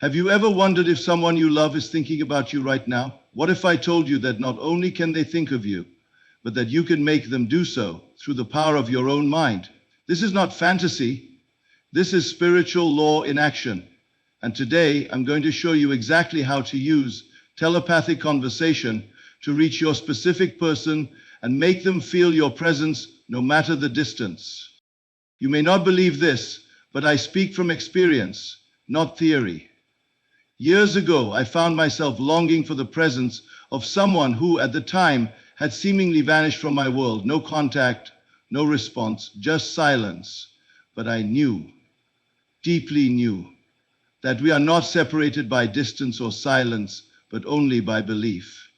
Have you ever wondered if someone you love is thinking about you right now? What if I told you that not only can they think of you, but that you can make them do so through the power of your own mind? This is not fantasy. This is spiritual law in action. And today I'm going to show you exactly how to use telepathic conversation to reach your specific person and make them feel your presence no matter the distance. You may not believe this, but I speak from experience, not theory. Years ago, I found myself longing for the presence of someone who, at the time, had seemingly vanished from my world. No contact, no response, just silence. But I knew, deeply knew, that we are not separated by distance or silence, but only by belief.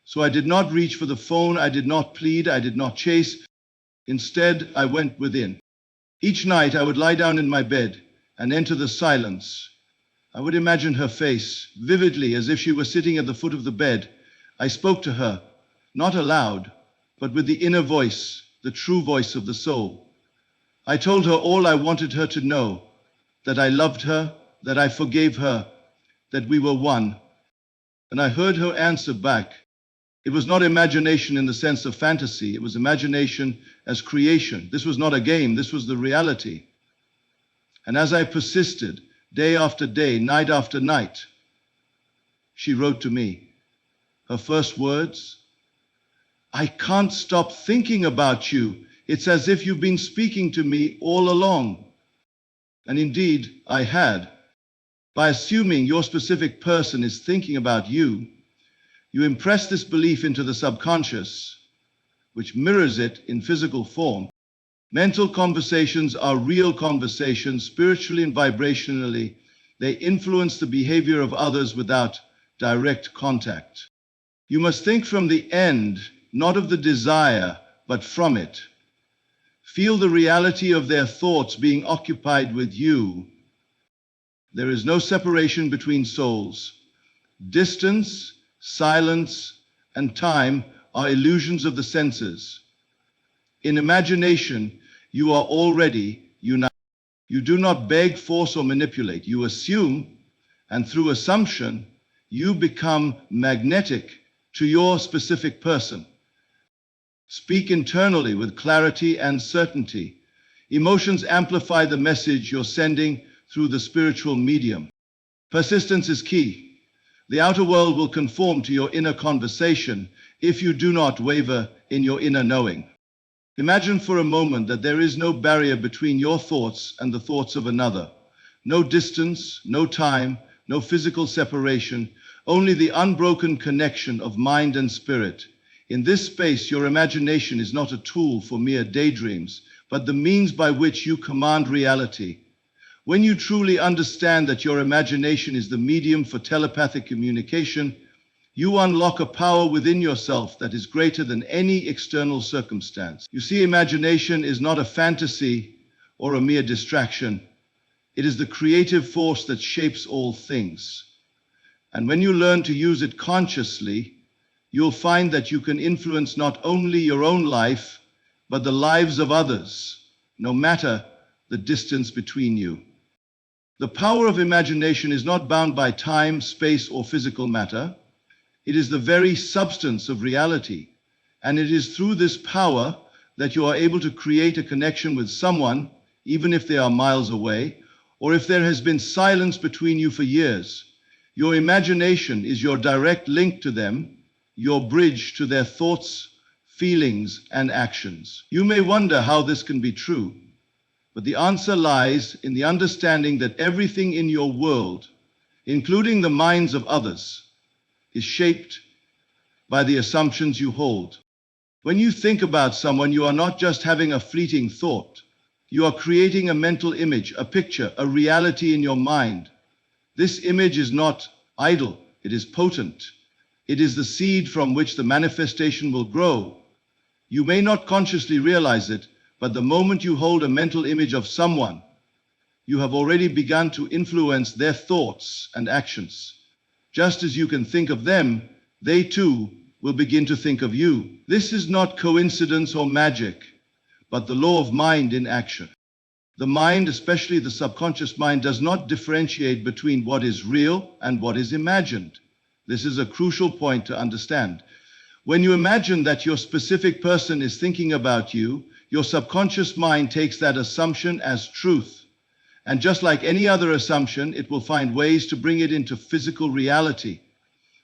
So I did not reach for the phone, I did not plead, I did not chase. Instead, I went within. Each night, I would lie down in my bed and enter the silence. I would imagine her face vividly as if she were sitting at the foot of the bed. I spoke to her, not aloud, but with the inner voice, the true voice of the soul. I told her all I wanted her to know, that I loved her, that I forgave her, that we were one. And I heard her answer back. It was not imagination in the sense of fantasy. It was imagination as creation. This was not a game. This was the reality. And as I persisted, day after day, night after night, she wrote to me. Her first words, "I can't stop thinking about you. It's as if you've been speaking to me all along." And indeed, I had. By assuming your specific person is thinking about you, you impress this belief into the subconscious, which mirrors it in physical form. Mental conversations are real conversations, spiritually and vibrationally. They influence the behavior of others without direct contact. You must think from the end, not of the desire, but from it. Feel the reality of their thoughts being occupied with you. There is no separation between souls. Distance, silence, and time are illusions of the senses. In imagination, you are already united. You do not beg, force, or manipulate. You assume, and through assumption, you become magnetic to your specific person. Speak internally with clarity and certainty. Emotions amplify the message you're sending through the spiritual medium. Persistence is key. The outer world will conform to your inner conversation if you do not waver in your inner knowing. Imagine for a moment that there is no barrier between your thoughts and the thoughts of another. No distance, no time, no physical separation, only the unbroken connection of mind and spirit. In this space, your imagination is not a tool for mere daydreams, but the means by which you command reality. When you truly understand that your imagination is the medium for telepathic communication, you unlock a power within yourself that is greater than any external circumstance. You see, imagination is not a fantasy or a mere distraction. It is the creative force that shapes all things. And when you learn to use it consciously, you'll find that you can influence not only your own life, but the lives of others, no matter the distance between you. The power of imagination is not bound by time, space, or physical matter. It is the very substance of reality, and it is through this power that you are able to create a connection with someone, even if they are miles away, or if there has been silence between you for years. Your imagination is your direct link to them, your bridge to their thoughts, feelings, and actions. You may wonder how this can be true, but the answer lies in the understanding that everything in your world, including the minds of others, is shaped by the assumptions you hold. When you think about someone, you are not just having a fleeting thought. You are creating a mental image, a picture, a reality in your mind. This image is not idle, it is potent. It is the seed from which the manifestation will grow. You may not consciously realize it, but the moment you hold a mental image of someone, you have already begun to influence their thoughts and actions. Just as you can think of them, they too will begin to think of you. This is not coincidence or magic, but the law of mind in action. The mind, especially the subconscious mind, does not differentiate between what is real and what is imagined. This is a crucial point to understand. When you imagine that your specific person is thinking about you, your subconscious mind takes that assumption as truth. And just like any other assumption, it will find ways to bring it into physical reality.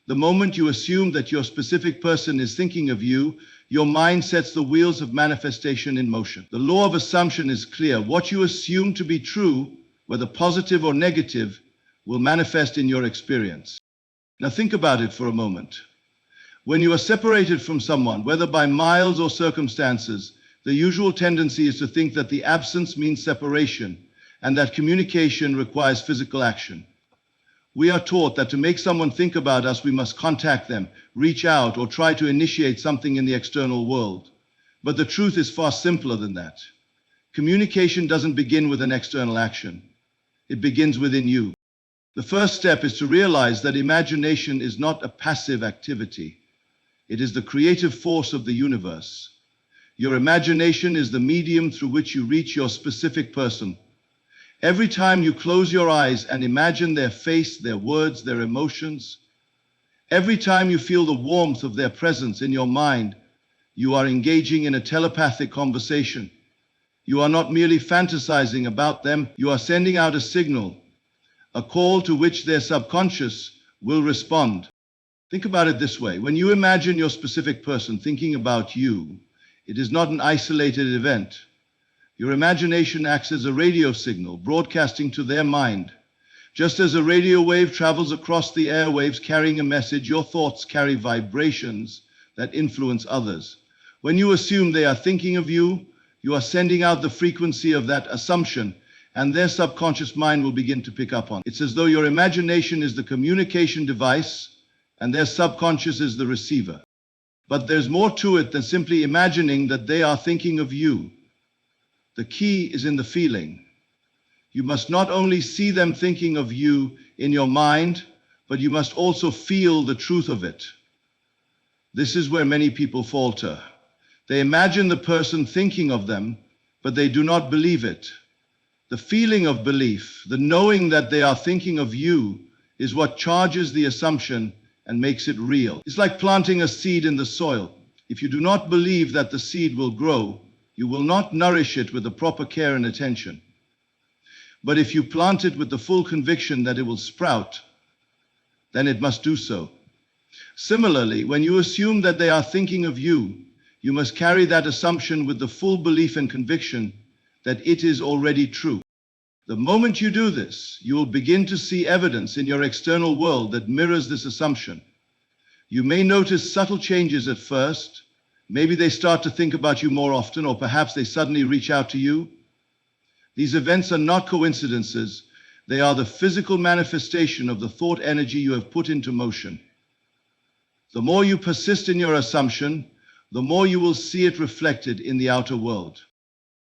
The moment you assume that your specific person is thinking of you, your mind sets the wheels of manifestation in motion. The law of assumption is clear. What you assume to be true, whether positive or negative, will manifest in your experience. Now think about it for a moment. When you are separated from someone, whether by miles or circumstances, the usual tendency is to think that the absence means separation and that communication requires physical action. We are taught that to make someone think about us, we must contact them, reach out, or try to initiate something in the external world. But the truth is far simpler than that. Communication doesn't begin with an external action. It begins within you. The first step is to realize that imagination is not a passive activity. It is the creative force of the universe. Your imagination is the medium through which you reach your specific person. Every time you close your eyes and imagine their face, their words, their emotions, every time you feel the warmth of their presence in your mind, you are engaging in a telepathic conversation. You are not merely fantasizing about them, you are sending out a signal, a call to which their subconscious will respond. Think about it this way. When you imagine your specific person thinking about you, it is not an isolated event. Your imagination acts as a radio signal, broadcasting to their mind. Just as a radio wave travels across the airwaves carrying a message, your thoughts carry vibrations that influence others. When you assume they are thinking of you, you are sending out the frequency of that assumption, and their subconscious mind will begin to pick up on it. It's as though your imagination is the communication device, and their subconscious is the receiver. But there's more to it than simply imagining that they are thinking of you. The key is in the feeling. You must not only see them thinking of you in your mind, but you must also feel the truth of it. This is where many people falter. They imagine the person thinking of them, but they do not believe it. The feeling of belief, the knowing that they are thinking of you, is what charges the assumption and makes it real. It's like planting a seed in the soil. If you do not believe that the seed will grow, you will not nourish it with the proper care and attention. But if you plant it with the full conviction that it will sprout, then it must do so. Similarly, when you assume that they are thinking of you, you must carry that assumption with the full belief and conviction that it is already true. The moment you do this, you will begin to see evidence in your external world that mirrors this assumption. You may notice subtle changes at first. Maybe they start to think about you more often, or perhaps they suddenly reach out to you. These events are not coincidences. They are the physical manifestation of the thought energy you have put into motion. The more you persist in your assumption, the more you will see it reflected in the outer world.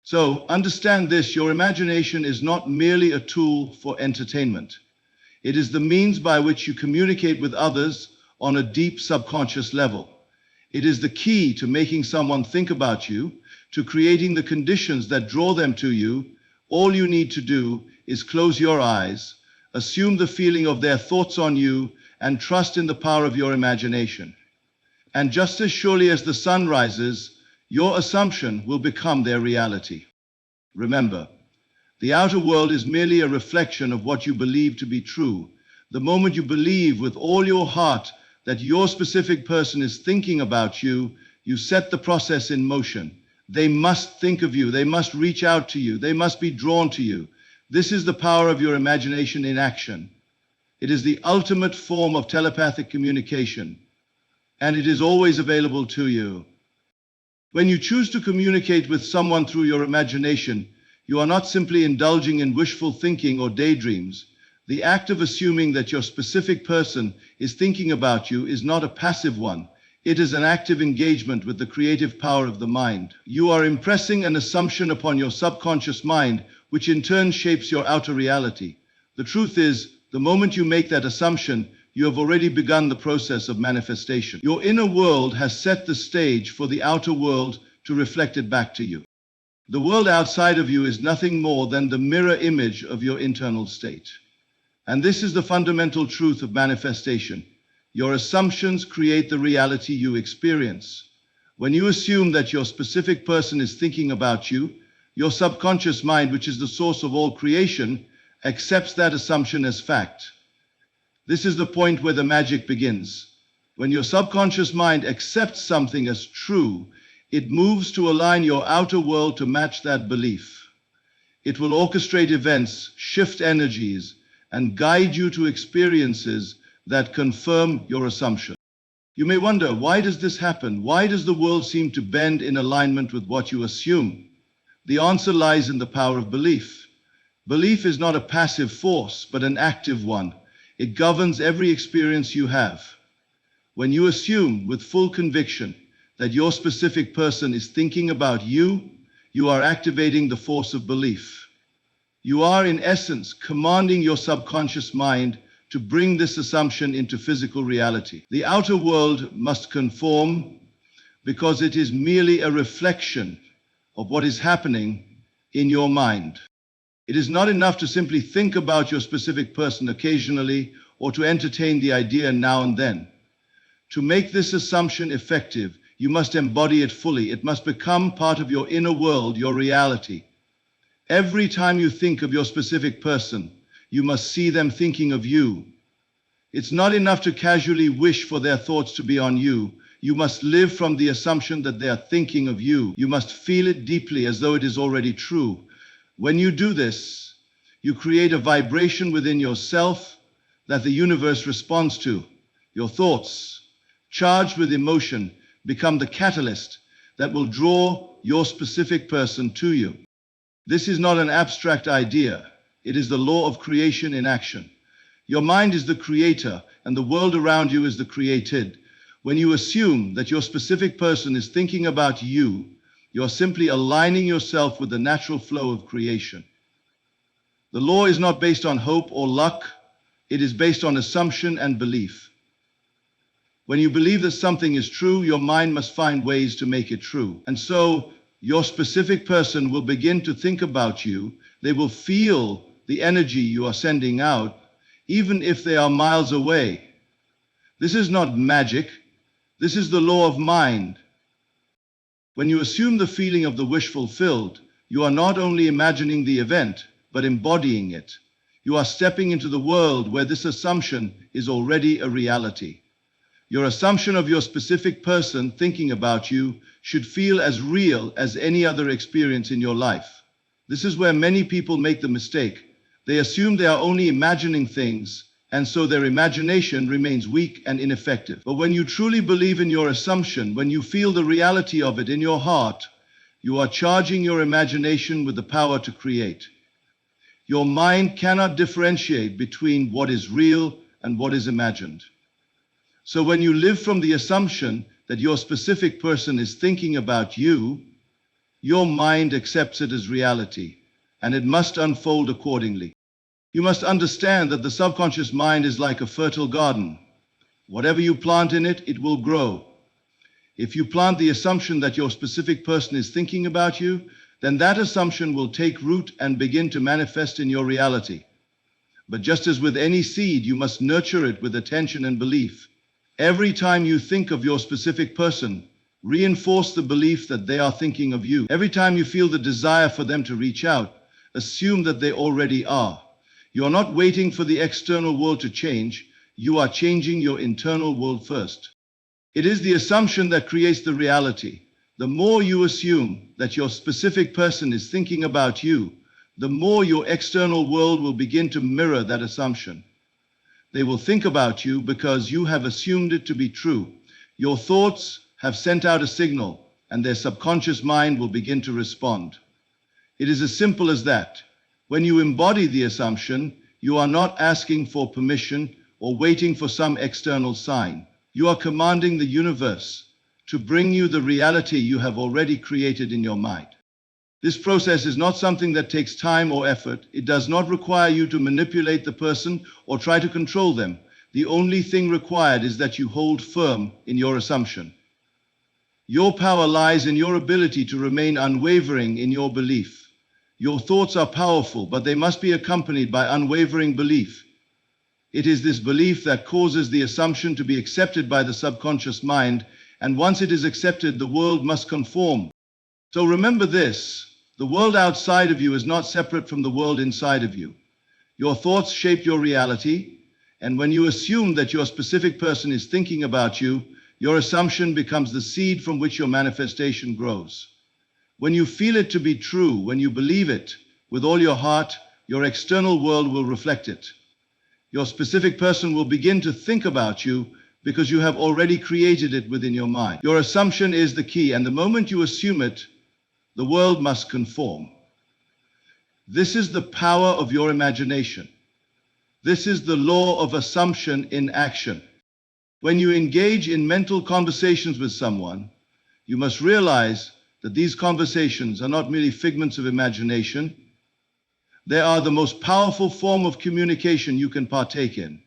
So understand this, your imagination is not merely a tool for entertainment. It is the means by which you communicate with others on a deep subconscious level. It is the key to making someone think about you, to creating the conditions that draw them to you. All you need to do is close your eyes, assume the feeling of their thoughts on you, and trust in the power of your imagination. And just as surely as the sun rises, your assumption will become their reality. Remember, the outer world is merely a reflection of what you believe to be true. The moment you believe with all your heart that your specific person is thinking about you, you set the process in motion. They must think of you. They must reach out to you. They must be drawn to you. This is the power of your imagination in action. It is the ultimate form of telepathic communication, and it is always available to you. When you choose to communicate with someone through your imagination, you are not simply indulging in wishful thinking or daydreams. The act of assuming that your specific person is thinking about you is not a passive one. It is an active engagement with the creative power of the mind. You are impressing an assumption upon your subconscious mind, which in turn shapes your outer reality. The truth is, the moment you make that assumption, you have already begun the process of manifestation. Your inner world has set the stage for the outer world to reflect it back to you. The world outside of you is nothing more than the mirror image of your internal state. And this is the fundamental truth of manifestation. Your assumptions create the reality you experience. When you assume that your specific person is thinking about you, your subconscious mind, which is the source of all creation, accepts that assumption as fact. This is the point where the magic begins. When your subconscious mind accepts something as true, it moves to align your outer world to match that belief. It will orchestrate events, shift energies, and guide you to experiences that confirm your assumption. You may wonder, why does this happen? Why does the world seem to bend in alignment with what you assume? The answer lies in the power of belief. Belief is not a passive force, but an active one. It governs every experience you have. When you assume with full conviction that your specific person is thinking about you, you are activating the force of belief. You are, in essence, commanding your subconscious mind to bring this assumption into physical reality. The outer world must conform because it is merely a reflection of what is happening in your mind. It is not enough to simply think about your specific person occasionally or to entertain the idea now and then. To make this assumption effective, you must embody it fully. It must become part of your inner world, your reality. Every time you think of your specific person, you must see them thinking of you. It's not enough to casually wish for their thoughts to be on you. You must live from the assumption that they are thinking of you. You must feel it deeply as though it is already true. When you do this, you create a vibration within yourself that the universe responds to. Your thoughts, charged with emotion, become the catalyst that will draw your specific person to you. This is not an abstract idea. It is the law of creation in action. Your mind is the creator, and the world around you is the created. When you assume that your specific person is thinking about you, you're simply aligning yourself with the natural flow of creation. The law is not based on hope or luck. It is based on assumption and belief. When you believe that something is true, your mind must find ways to make it true. And so, your specific person will begin to think about you. They will feel the energy you are sending out, even if they are miles away. This is not magic. This is the law of mind. When you assume the feeling of the wish fulfilled, you are not only imagining the event, but embodying it. You are stepping into the world where this assumption is already a reality. Your assumption of your specific person thinking about you should feel as real as any other experience in your life. This is where many people make the mistake. They assume they are only imagining things, and so their imagination remains weak and ineffective. But when you truly believe in your assumption, when you feel the reality of it in your heart, you are charging your imagination with the power to create. Your mind cannot differentiate between what is real and what is imagined. So when you live from the assumption that your specific person is thinking about you, your mind accepts it as reality, and it must unfold accordingly. You must understand that the subconscious mind is like a fertile garden. Whatever you plant in it, it will grow. If you plant the assumption that your specific person is thinking about you, then that assumption will take root and begin to manifest in your reality. But just as with any seed, you must nurture it with attention and belief. Every time you think of your specific person, reinforce the belief that they are thinking of you. Every time you feel the desire for them to reach out, assume that they already are. You are not waiting for the external world to change. You are changing your internal world first. It is the assumption that creates the reality. The more you assume that your specific person is thinking about you, the more your external world will begin to mirror that assumption. They will think about you because you have assumed it to be true. Your thoughts have sent out a signal, and their subconscious mind will begin to respond. It is as simple as that. When you embody the assumption, you are not asking for permission or waiting for some external sign. You are commanding the universe to bring you the reality you have already created in your mind. This process is not something that takes time or effort. It does not require you to manipulate the person or try to control them. The only thing required is that you hold firm in your assumption. Your power lies in your ability to remain unwavering in your belief. Your thoughts are powerful, but they must be accompanied by unwavering belief. It is this belief that causes the assumption to be accepted by the subconscious mind, and once it is accepted, the world must conform. So remember this: the world outside of you is not separate from the world inside of you. Your thoughts shape your reality, and when you assume that your specific person is thinking about you, your assumption becomes the seed from which your manifestation grows. When you feel it to be true, when you believe it with all your heart, your external world will reflect it. Your specific person will begin to think about you because you have already created it within your mind. Your assumption is the key, and the moment you assume it, the world must conform. This is the power of your imagination. This is the law of assumption in action. When you engage in mental conversations with someone, you must realize that these conversations are not merely figments of imagination. They are the most powerful form of communication you can partake in.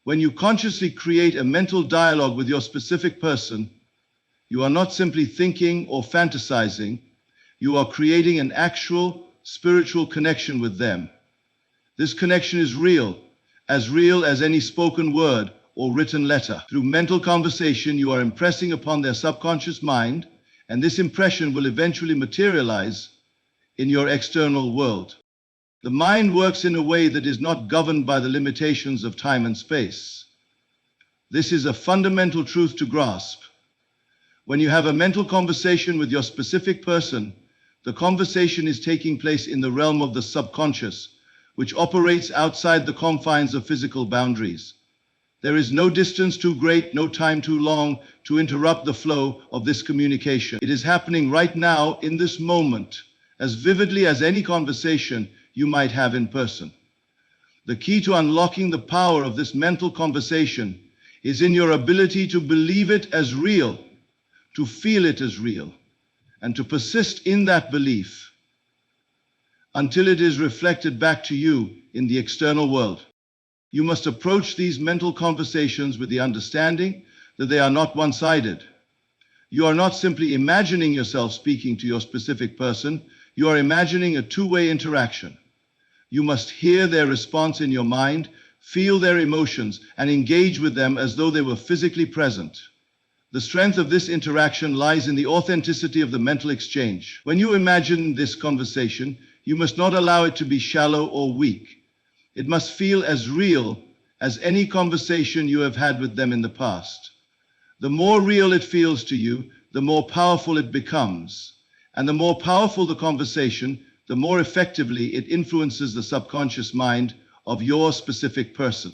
When you consciously create a mental dialogue with your specific person, you are not simply thinking or fantasizing, you are creating an actual spiritual connection with them. This connection is real as any spoken word or written letter. Through mental conversation, you are impressing upon their subconscious mind, and this impression will eventually materialize in your external world. The mind works in a way that is not governed by the limitations of time and space. This is a fundamental truth to grasp. When you have a mental conversation with your specific person, the conversation is taking place in the realm of the subconscious, which operates outside the confines of physical boundaries. There is no distance too great, no time too long to interrupt the flow of this communication. It is happening right now, in this moment, as vividly as any conversation you might have in person. The key to unlocking the power of this mental conversation is in your ability to believe it as real, to feel it as real, and to persist in that belief until it is reflected back to you in the external world. You must approach these mental conversations with the understanding that they are not one-sided. You are not simply imagining yourself speaking to your specific person, you are imagining a two-way interaction. You must hear their response in your mind, feel their emotions, and engage with them as though they were physically present. The strength of this interaction lies in the authenticity of the mental exchange. When you imagine this conversation, you must not allow it to be shallow or weak. It must feel as real as any conversation you have had with them in the past. The more real it feels to you, the more powerful it becomes. And the more powerful the conversation, the more effectively it influences the subconscious mind of your specific person.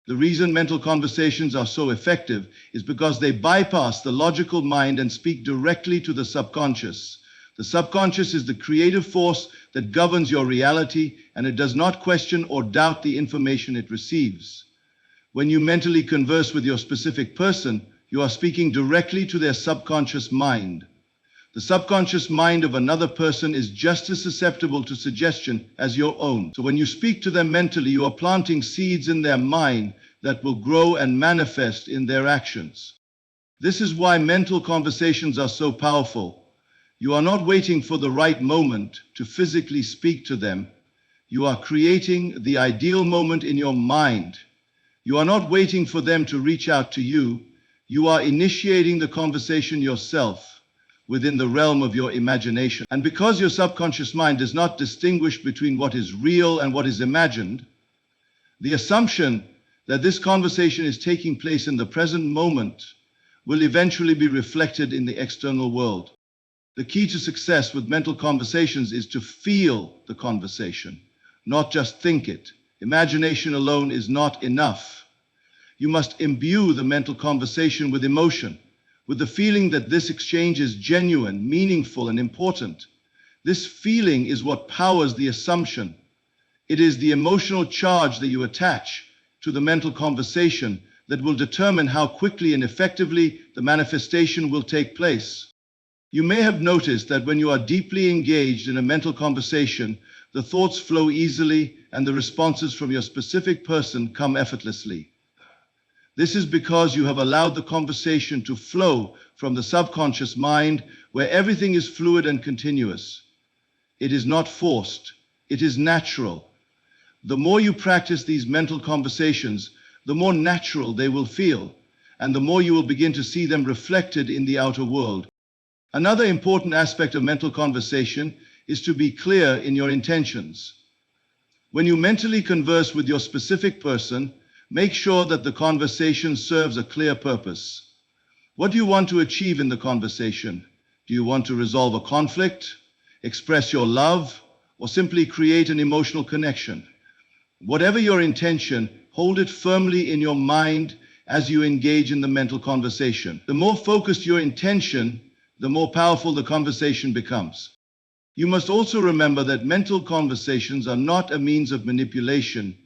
The reason mental conversations are so effective is because they bypass the logical mind and speak directly to the subconscious. The subconscious is the creative force that governs your reality, and it does not question or doubt the information it receives. When you mentally converse with your specific person, you are speaking directly to their subconscious mind. The subconscious mind of another person is just as susceptible to suggestion as your own. So when you speak to them mentally, you are planting seeds in their mind that will grow and manifest in their actions. This is why mental conversations are so powerful. You are not waiting for the right moment to physically speak to them. You are creating the ideal moment in your mind. You are not waiting for them to reach out to you. You are initiating the conversation yourself within the realm of your imagination. And because your subconscious mind does not distinguish between what is real and what is imagined, the assumption that this conversation is taking place in the present moment will eventually be reflected in the external world. The key to success with mental conversations is to feel the conversation, not just think it. Imagination alone is not enough. You must imbue the mental conversation with emotion, with the feeling that this exchange is genuine, meaningful, and important. This feeling is what powers the assumption. It is the emotional charge that you attach to the mental conversation that will determine how quickly and effectively the manifestation will take place. You may have noticed that when you are deeply engaged in a mental conversation, the thoughts flow easily and the responses from your specific person come effortlessly. This is because you have allowed the conversation to flow from the subconscious mind, where everything is fluid and continuous. It is not forced, it is natural. The more you practice these mental conversations, the more natural they will feel, and the more you will begin to see them reflected in the outer world. Another important aspect of mental conversation is to be clear in your intentions. When you mentally converse with your specific person, make sure that the conversation serves a clear purpose. What do you want to achieve in the conversation? Do you want to resolve a conflict, express your love, or simply create an emotional connection? Whatever your intention, hold it firmly in your mind as you engage in the mental conversation. The more focused your intention, the more powerful the conversation becomes. You must also remember that mental conversations are not a means of manipulation.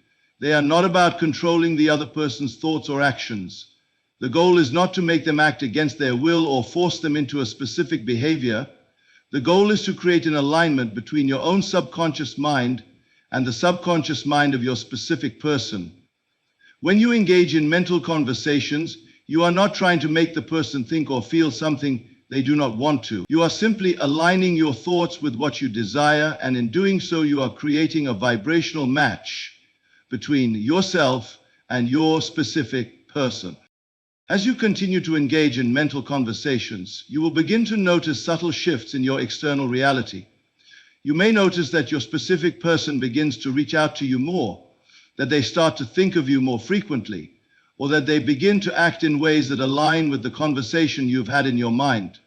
They are not about controlling the other person's thoughts or actions. The goal is not to make them act against their will or force them into a specific behavior. The goal is to create an alignment between your own subconscious mind and the subconscious mind of your specific person. When you engage in mental conversations, you are not trying to make the person think or feel something they do not want to. You are simply aligning your thoughts with what you desire, and in doing so, you are creating a vibrational match between yourself and your specific person. As you continue to engage in mental conversations, you will begin to notice subtle shifts in your external reality. You may notice that your specific person begins to reach out to you more, that they start to think of you more frequently, or that they begin to act in ways that align with the conversation you've had in your mind.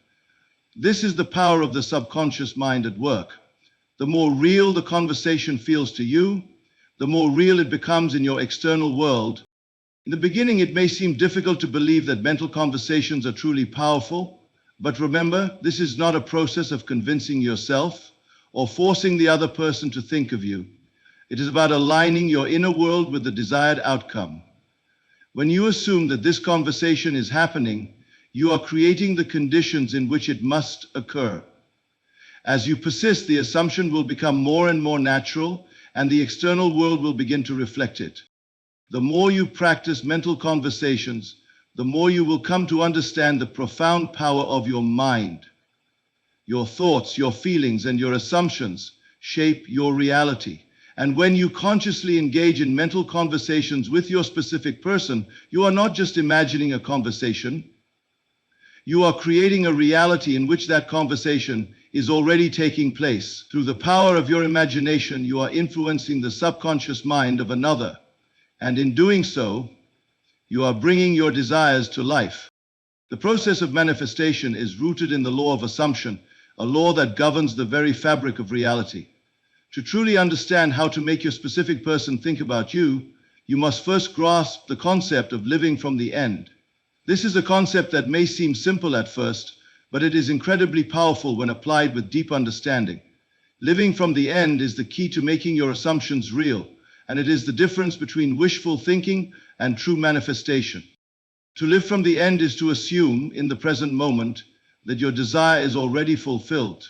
This is the power of the subconscious mind at work. The more real the conversation feels to you, the more real it becomes in your external world. In the beginning, it may seem difficult to believe that mental conversations are truly powerful, but remember, this is not a process of convincing yourself or forcing the other person to think of you. It is about aligning your inner world with the desired outcome. When you assume that this conversation is happening, you are creating the conditions in which it must occur. As you persist, the assumption will become more and more natural, and the external world will begin to reflect it. The more you practice mental conversations, the more you will come to understand the profound power of your mind. Your thoughts, your feelings, and your assumptions shape your reality. And when you consciously engage in mental conversations with your specific person, you are not just imagining a conversation. You are creating a reality in which that conversation is already taking place. Through the power of your imagination, you are influencing the subconscious mind of another. And in doing so, you are bringing your desires to life. The process of manifestation is rooted in the law of assumption, a law that governs the very fabric of reality. To truly understand how to make your specific person think about you, you must first grasp the concept of living from the end. This is a concept that may seem simple at first, but it is incredibly powerful when applied with deep understanding. Living from the end is the key to making your assumptions real, and it is the difference between wishful thinking and true manifestation. To live from the end is to assume, in the present moment, that your desire is already fulfilled.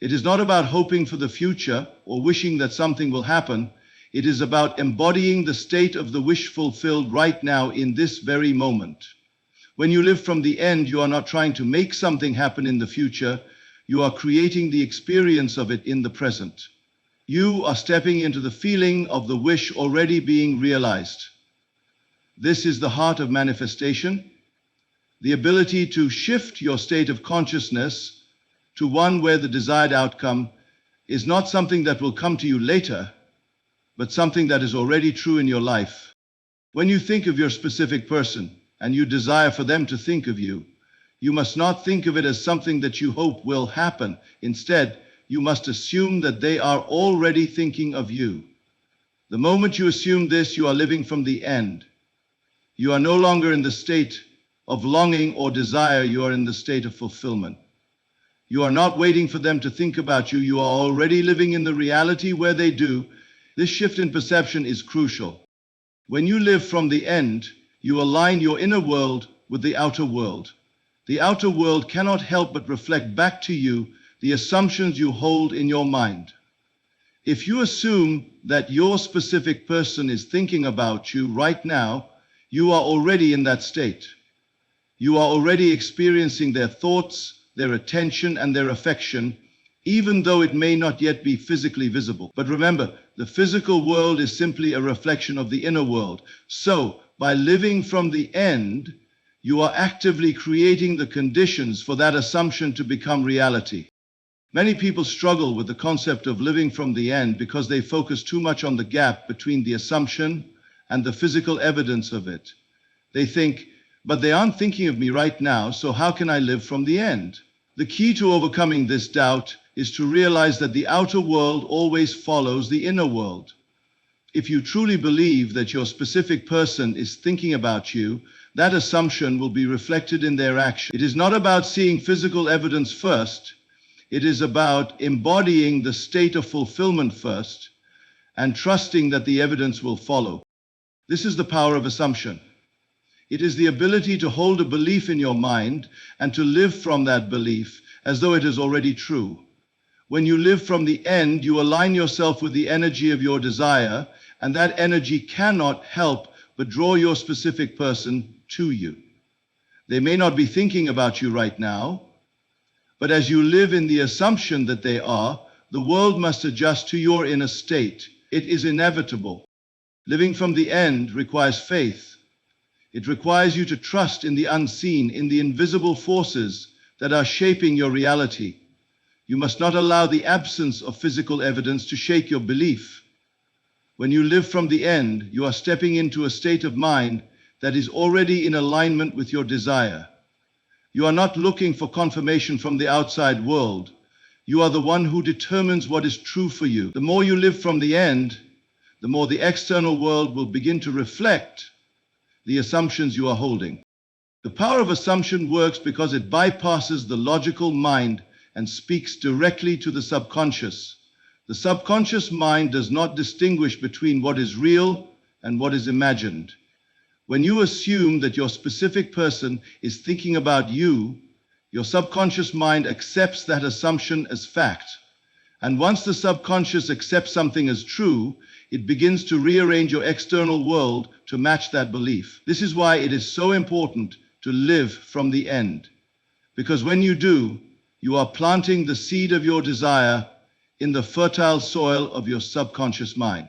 It is not about hoping for the future or wishing that something will happen. It is about embodying the state of the wish fulfilled right now in this very moment. When you live from the end, you are not trying to make something happen in the future. You are creating the experience of it in the present. You are stepping into the feeling of the wish already being realized. This is the heart of manifestation, the ability to shift your state of consciousness to one where the desired outcome is not something that will come to you later, but something that is already true in your life. When you think of your specific person and you desire for them to think of you, you must not think of it as something that you hope will happen. Instead, you must assume that they are already thinking of you. The moment you assume this, you are living from the end. You are no longer in the state of longing or desire, you are in the state of fulfillment. You are not waiting for them to think about you. You are already living in the reality where they do. This shift in perception is crucial. When you live from the end, you align your inner world with the outer world. The outer world cannot help but reflect back to you the assumptions you hold in your mind. If you assume that your specific person is thinking about you right now, You are already in that state. You are already experiencing their thoughts, their attention, and their affection, even though it may not yet be physically visible. But remember, the physical world is simply a reflection of the inner world. So, by living from the end, you are actively creating the conditions for that assumption to become reality. Many people struggle with the concept of living from the end because they focus too much on the gap between the assumption and the physical evidence of it. They think, but they aren't thinking of me right now, so how can I live from the end? The key to overcoming this doubt is to realize that the outer world always follows the inner world. If you truly believe that your specific person is thinking about you, that assumption will be reflected in their action. It is not about seeing physical evidence first. It is about embodying the state of fulfillment first and trusting that the evidence will follow. This is the power of assumption. It is the ability to hold a belief in your mind and to live from that belief as though it is already true. When you live from the end, you align yourself with the energy of your desire, and that energy cannot help but draw your specific person to you. They may not be thinking about you right now, but as you live in the assumption that they are, the world must adjust to your inner state. It is inevitable. Living from the end requires faith. It requires you to trust in the unseen, in the invisible forces that are shaping your reality. You must not allow the absence of physical evidence to shake your belief. When you live from the end, you are stepping into a state of mind that is already in alignment with your desire. You are not looking for confirmation from the outside world. You are the one who determines what is true for you. The more you live from the end, the more the external world will begin to reflect the assumptions you are holding. The power of assumption works because it bypasses the logical mind and speaks directly to the subconscious. The subconscious mind does not distinguish between what is real and what is imagined. When you assume that your specific person is thinking about you, your subconscious mind accepts that assumption as fact. And once the subconscious accepts something as true, it begins to rearrange your external world to match that belief. This is why it is so important to live from the end. Because when you do, you are planting the seed of your desire in the fertile soil of your subconscious mind.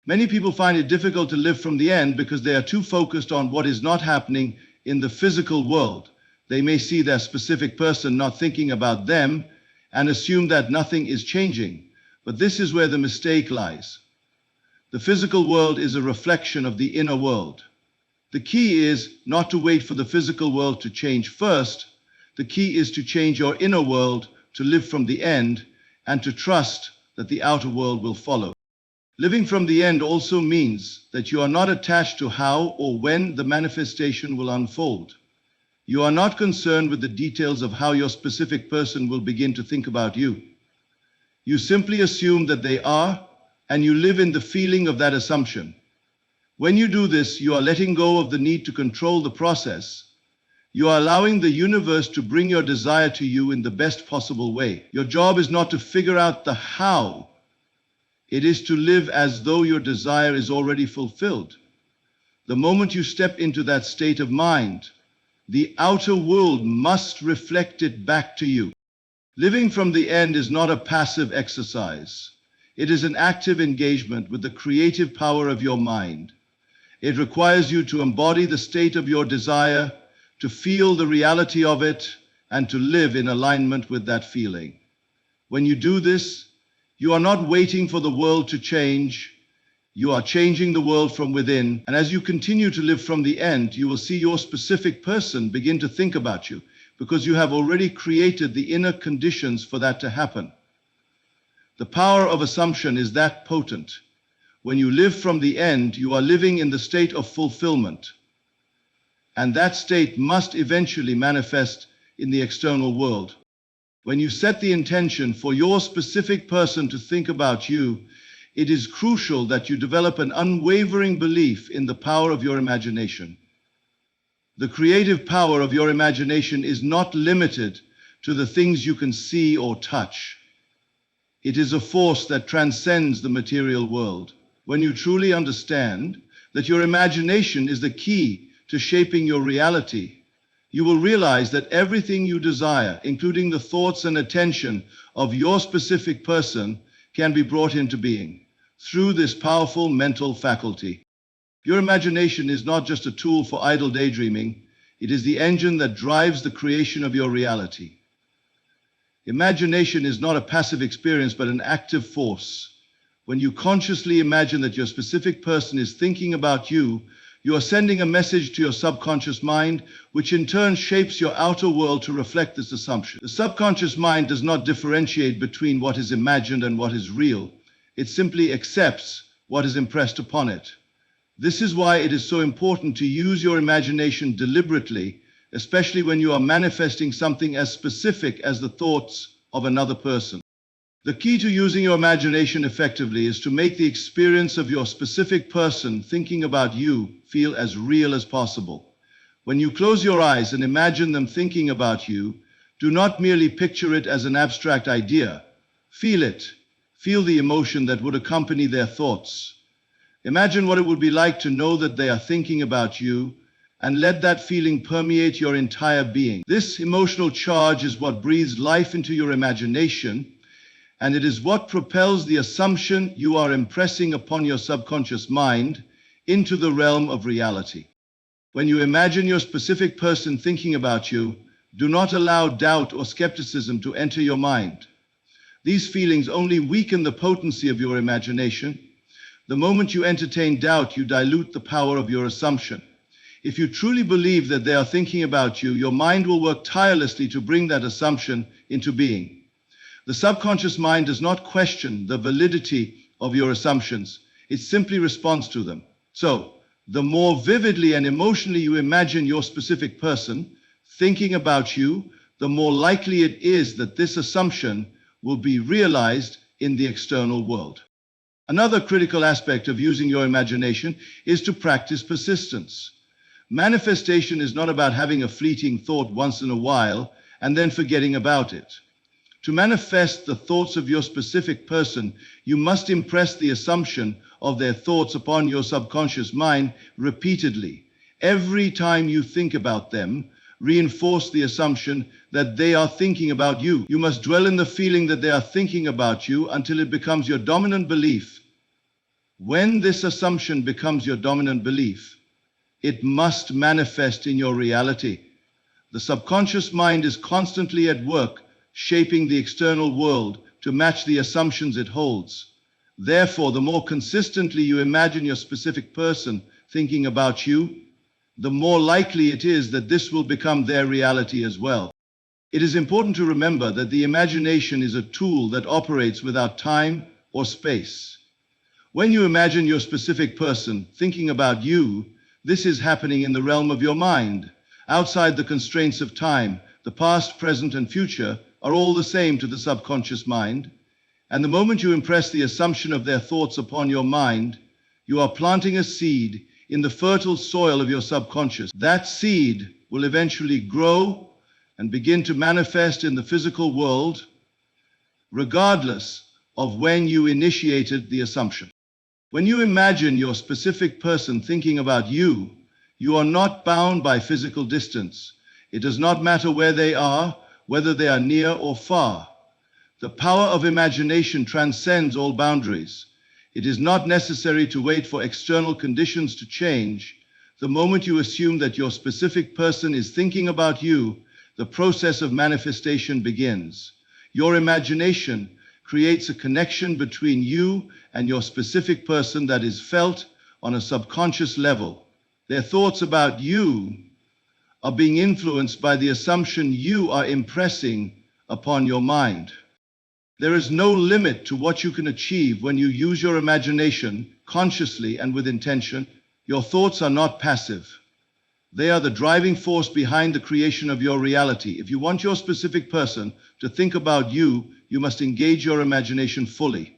Many people find it difficult to live from the end because they are too focused on what is not happening in the physical world. They may see their specific person not thinking about them and assume that nothing is changing. But this is where the mistake lies. The physical world is a reflection of the inner world. The key is not to wait for the physical world to change first. The key is to change your inner world, to live from the end, and to trust that the outer world will follow. Living from the end also means that you are not attached to how or when the manifestation will unfold. You are not concerned with the details of how your specific person will begin to think about you. You simply assume that they are, and you live in the feeling of that assumption. When you do this, you are letting go of the need to control the process. You are allowing the universe to bring your desire to you in the best possible way. Your job is not to figure out the how. It is to live as though your desire is already fulfilled. The moment you step into that state of mind, the outer world must reflect it back to you. Living from the end is not a passive exercise. It is an active engagement with the creative power of your mind. It requires you to embody the state of your desire, to feel the reality of it, and to live in alignment with that feeling. When you do this, you are not waiting for the world to change. You are changing the world from within. And as you continue to live from the end, you will see your specific person begin to think about you, because you have already created the inner conditions for that to happen. The power of assumption is that potent. When you live from the end, you are living in the state of fulfillment. And that state must eventually manifest in the external world. When you set the intention for your specific person to think about you, it is crucial that you develop an unwavering belief in the power of your imagination. The creative power of your imagination is not limited to the things you can see or touch. It is a force that transcends the material world. When you truly understand that your imagination is the key to shaping your reality, you will realize that everything you desire, including the thoughts and attention of your specific person, can be brought into being through this powerful mental faculty. Your imagination is not just a tool for idle daydreaming, it is the engine that drives the creation of your reality. Imagination is not a passive experience, but an active force. When you consciously imagine that your specific person is thinking about you, you are sending a message to your subconscious mind, which in turn shapes your outer world to reflect this assumption. The subconscious mind does not differentiate between what is imagined and what is real. It simply accepts what is impressed upon it. This is why it is so important to use your imagination deliberately, especially when you are manifesting something as specific as the thoughts of another person. The key to using your imagination effectively is to make the experience of your specific person thinking about you feel as real as possible. When you close your eyes and imagine them thinking about you, do not merely picture it as an abstract idea. Feel it. Feel the emotion that would accompany their thoughts. Imagine what it would be like to know that they are thinking about you, and let that feeling permeate your entire being. This emotional charge is what breathes life into your imagination, and it is what propels the assumption you are impressing upon your subconscious mind into the realm of reality. When you imagine your specific person thinking about you, do not allow doubt or skepticism to enter your mind. These feelings only weaken the potency of your imagination. The moment you entertain doubt, you dilute the power of your assumption. If you truly believe that they are thinking about you, your mind will work tirelessly to bring that assumption into being. The subconscious mind does not question the validity of your assumptions. It simply responds to them. So, the more vividly and emotionally you imagine your specific person thinking about you, the more likely it is that this assumption will be realized in the external world. Another critical aspect of using your imagination is to practice persistence. Manifestation is not about having a fleeting thought once in a while and then forgetting about it. To manifest the thoughts of your specific person, you must impress the assumption of their thoughts upon your subconscious mind repeatedly. Every time you think about them, reinforce the assumption that they are thinking about you. You must dwell in the feeling that they are thinking about you until it becomes your dominant belief. When this assumption becomes your dominant belief, it must manifest in your reality. The subconscious mind is constantly at work, shaping the external world to match the assumptions it holds. Therefore, the more consistently you imagine your specific person thinking about you, the more likely it is that this will become their reality as well. It is important to remember that the imagination is a tool that operates without time or space. When you imagine your specific person thinking about you, this is happening in the realm of your mind. Outside the constraints of time, the past, present, and future are all the same to the subconscious mind. And the moment you impress the assumption of their thoughts upon your mind, you are planting a seed in the fertile soil of your subconscious. That seed will eventually grow and begin to manifest in the physical world, regardless of when you initiated the assumption. When you imagine your specific person thinking about you, you are not bound by physical distance. It does not matter where they are, whether they are near or far. The power of imagination transcends all boundaries. It is not necessary to wait for external conditions to change. The moment you assume that your specific person is thinking about you, the process of manifestation begins. Your imagination creates a connection between you and your specific person that is felt on a subconscious level. Their thoughts about you are being influenced by the assumption you are impressing upon your mind. There is no limit to what you can achieve when you use your imagination consciously and with intention. Your thoughts are not passive. They are the driving force behind the creation of your reality. If you want your specific person to think about you, you must engage your imagination fully.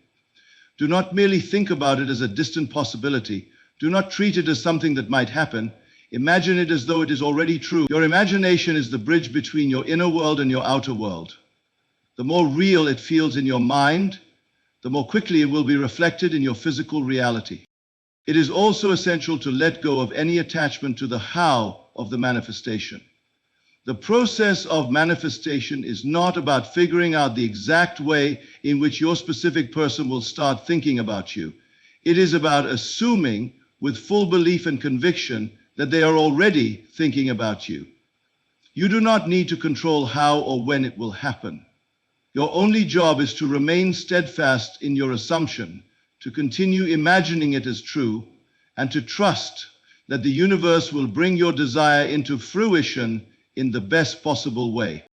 Do not merely think about it as a distant possibility. Do not treat it as something that might happen. Imagine it as though it is already true. Your imagination is the bridge between your inner world and your outer world. The more real it feels in your mind, the more quickly it will be reflected in your physical reality. It is also essential to let go of any attachment to the how of the manifestation. The process of manifestation is not about figuring out the exact way in which your specific person will start thinking about you. It is about assuming with full belief and conviction that they are already thinking about you. You do not need to control how or when it will happen. Your only job is to remain steadfast in your assumption, to continue imagining it as true, and to trust that the universe will bring your desire into fruition in the best possible way.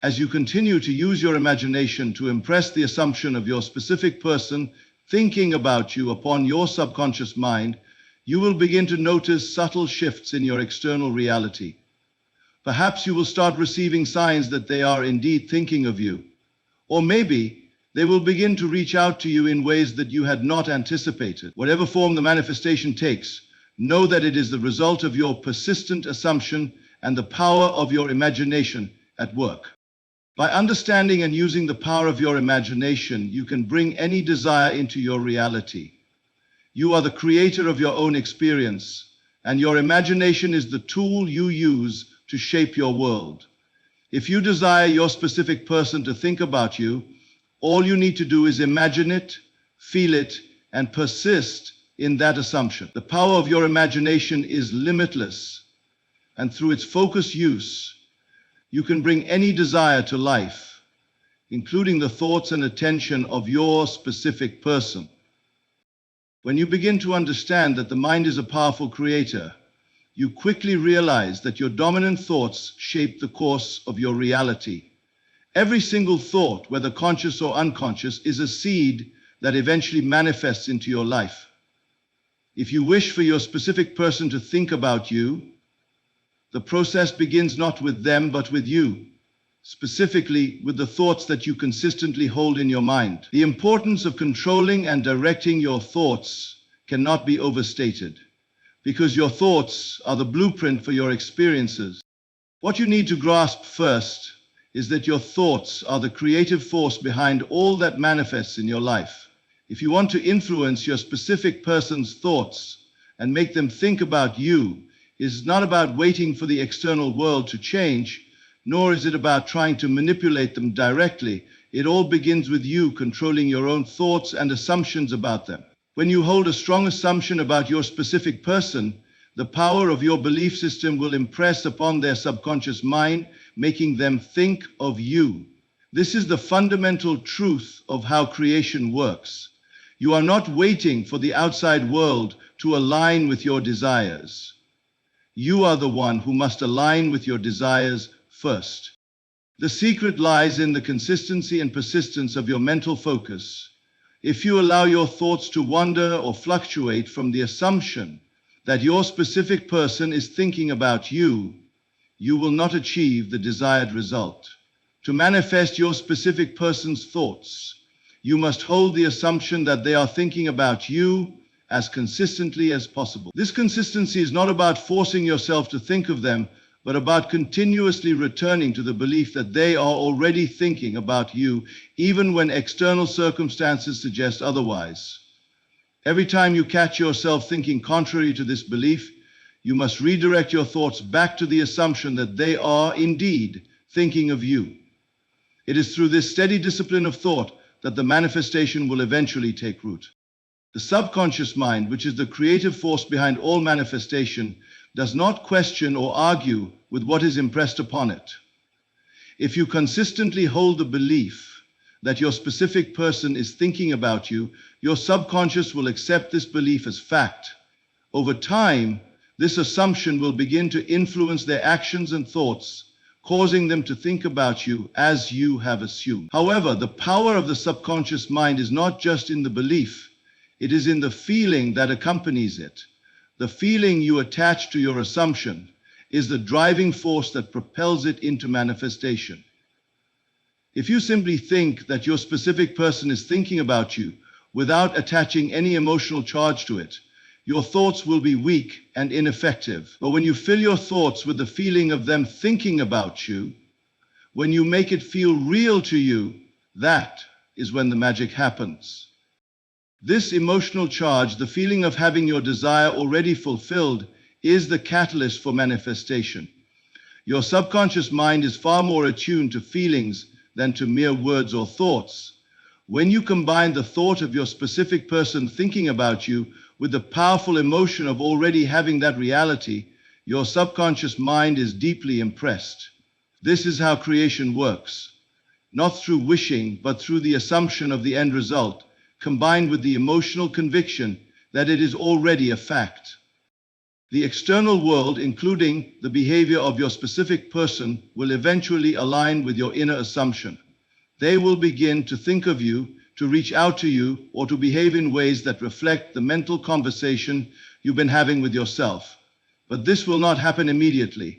As you continue to use your imagination to impress the assumption of your specific person thinking about you upon your subconscious mind, you will begin to notice subtle shifts in your external reality. Perhaps you will start receiving signs that they are indeed thinking of you. Or maybe they will begin to reach out to you in ways that you had not anticipated. Whatever form the manifestation takes, know that it is the result of your persistent assumption and the power of your imagination at work. By understanding and using the power of your imagination, you can bring any desire into your reality. You are the creator of your own experience, and your imagination is the tool you use to shape your world. If you desire your specific person to think about you, all you need to do is imagine it, feel it, and persist in that assumption. The power of your imagination is limitless, and through its focused use, you can bring any desire to life, including the thoughts and attention of your specific person. When you begin to understand that the mind is a powerful creator, you quickly realize that your dominant thoughts shape the course of your reality. Every single thought, whether conscious or unconscious, is a seed that eventually manifests into your life. If you wish for your specific person to think about you, the process begins not with them, but with you, specifically with the thoughts that you consistently hold in your mind. The importance of controlling and directing your thoughts cannot be overstated, because your thoughts are the blueprint for your experiences. What you need to grasp first is that your thoughts are the creative force behind all that manifests in your life. If you want to influence your specific person's thoughts and make them think about you, it is not about waiting for the external world to change, nor is it about trying to manipulate them directly. It all begins with you controlling your own thoughts and assumptions about them. When you hold a strong assumption about your specific person, the power of your belief system will impress upon their subconscious mind, making them think of you. This is the fundamental truth of how creation works. You are not waiting for the outside world to align with your desires. You are the one who must align with your desires first. The secret lies in the consistency and persistence of your mental focus. If you allow your thoughts to wander or fluctuate from the assumption that your specific person is thinking about you, you will not achieve the desired result. To manifest your specific person's thoughts, you must hold the assumption that they are thinking about you as consistently as possible. This consistency is not about forcing yourself to think of them, but about continuously returning to the belief that they are already thinking about you, even when external circumstances suggest otherwise. Every time you catch yourself thinking contrary to this belief, you must redirect your thoughts back to the assumption that they are indeed thinking of you. It is through this steady discipline of thought that the manifestation will eventually take root. The subconscious mind, which is the creative force behind all manifestation, does not question or argue with what is impressed upon it. If you consistently hold the belief that your specific person is thinking about you, your subconscious will accept this belief as fact. Over time, this assumption will begin to influence their actions and thoughts, causing them to think about you as you have assumed. However, the power of the subconscious mind is not just in the belief, it is in the feeling that accompanies it. The feeling you attach to your assumption is the driving force that propels it into manifestation. If you simply think that your specific person is thinking about you without attaching any emotional charge to it, your thoughts will be weak and ineffective. But when you fill your thoughts with the feeling of them thinking about you, when you make it feel real to you, that is when the magic happens. This emotional charge, the feeling of having your desire already fulfilled, is the catalyst for manifestation. Your subconscious mind is far more attuned to feelings than to mere words or thoughts. When you combine the thought of your specific person thinking about you with the powerful emotion of already having that reality, your subconscious mind is deeply impressed. This is how creation works, not through wishing, but through the assumption of the end result, combined with the emotional conviction that it is already a fact. The external world, including the behavior of your specific person, will eventually align with your inner assumption. They will begin to think of you, to reach out to you, or to behave in ways that reflect the mental conversation you've been having with yourself. But this will not happen immediately.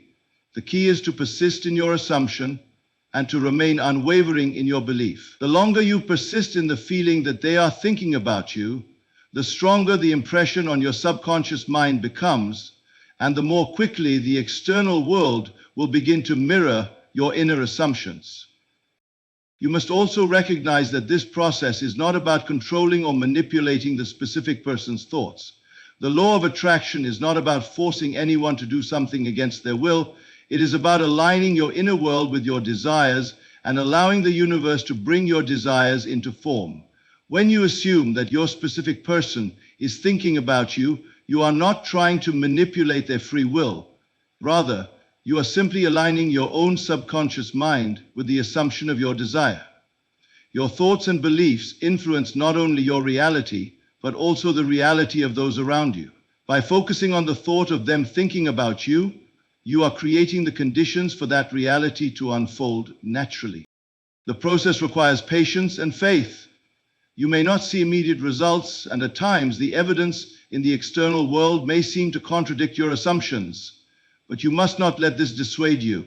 The key is to persist in your assumption and to remain unwavering in your belief. The longer you persist in the feeling that they are thinking about you, the stronger the impression on your subconscious mind becomes, and the more quickly the external world will begin to mirror your inner assumptions. You must also recognize that this process is not about controlling or manipulating the specific person's thoughts. The law of attraction is not about forcing anyone to do something against their will. It is about aligning your inner world with your desires and allowing the universe to bring your desires into form. When you assume that your specific person is thinking about you, you are not trying to manipulate their free will. Rather, you are simply aligning your own subconscious mind with the assumption of your desire. Your thoughts and beliefs influence not only your reality, but also the reality of those around you. By focusing on the thought of them thinking about you, you are creating the conditions for that reality to unfold naturally. The process requires patience and faith. You may not see immediate results, and at times the evidence in the external world may seem to contradict your assumptions. But you must not let this dissuade you.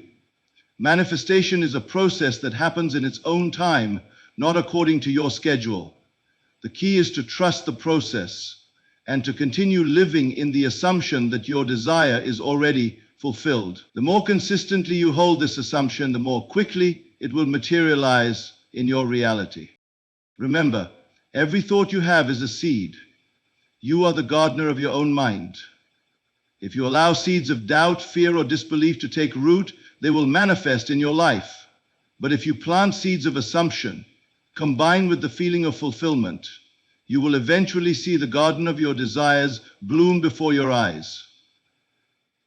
Manifestation is a process that happens in its own time, not according to your schedule. The key is to trust the process and to continue living in the assumption that your desire is already fulfilled. The more consistently you hold this assumption, the more quickly it will materialize in your reality. Remember, every thought you have is a seed. You are the gardener of your own mind. If you allow seeds of doubt, fear, or disbelief to take root, they will manifest in your life. But if you plant seeds of assumption, combined with the feeling of fulfillment, you will eventually see the garden of your desires bloom before your eyes.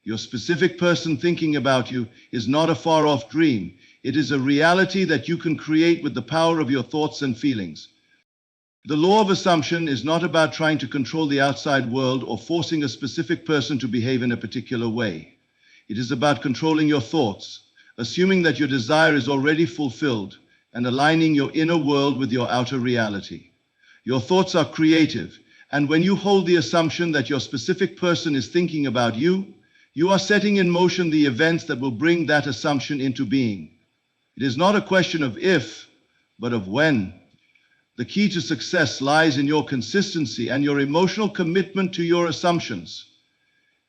Your specific person thinking about you is not a far-off dream. It is a reality that you can create with the power of your thoughts and feelings. The law of assumption is not about trying to control the outside world or forcing a specific person to behave in a particular way. It is about controlling your thoughts, assuming that your desire is already fulfilled, and aligning your inner world with your outer reality. Your thoughts are creative, and when you hold the assumption that your specific person is thinking about you, you are setting in motion the events that will bring that assumption into being. It is not a question of if, but of when. The key to success lies in your consistency and your emotional commitment to your assumptions.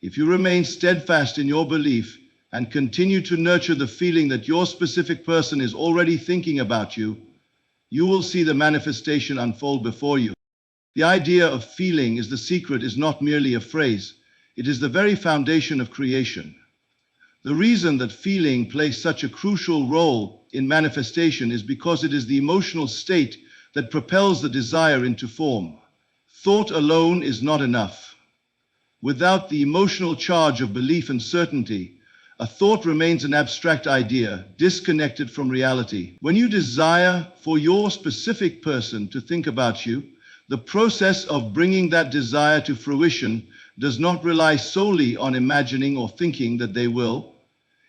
If you remain steadfast in your belief and continue to nurture the feeling that your specific person is already thinking about you, you will see the manifestation unfold before you. The idea of feeling is the secret is not merely a phrase. It is the very foundation of creation. The reason that feeling plays such a crucial role in manifestation is because it is the emotional state that propels the desire into form. Thought alone is not enough. Without the emotional charge of belief and certainty, a thought remains an abstract idea, disconnected from reality. When you desire for your specific person to think about you, the process of bringing that desire to fruition does not rely solely on imagining or thinking that they will.